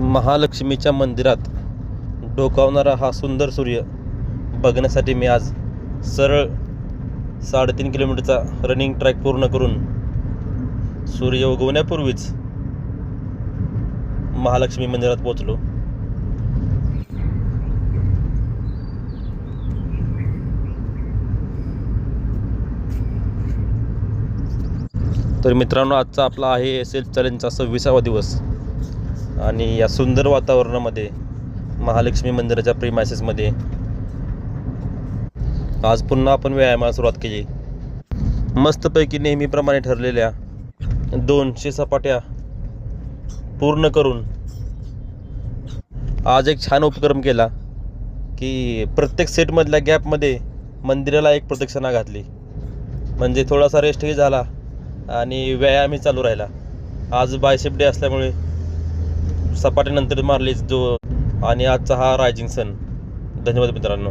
महालक्ष्मीच्या मंदिरात डोकावणारा हा सुंदर सूर्य बघण्यासाठी मी आज सरळ 3.5 किलोमीटरचा रनिंग ट्रॅक पूर्ण करून सूर्य उगवण्यापूर्वीच महालक्ष्मी मंदिरात पोहोचलो. तर मित्रांनो, आजचा आपला आहे SL चॅलेंजचा 26वा दिवस आणि या सुंदर वातावरणामध्ये महालक्ष्मी मंदिराच्या प्रीमायसेसमध्ये आज पुन्हा आपण व्यायामाला सुरुवात केली. मस्तपैकी नेहमीप्रमाणे ठरलेल्या 200 सपाट्या पूर्ण करून आज एक छान उपक्रम केला की प्रत्येक सेटमधल्या गॅपमध्ये मंदिराला एक प्रदक्षिणा घातली, म्हणजे थोडासा रेस्टही झाला आणि व्यायामही चालू राहिला. आज बायसेप डे असल्यामुळे सपाट्यानंतर मारलीच आणि आजचा हा रायझिंग सन. धन्यवाद मित्रांनो.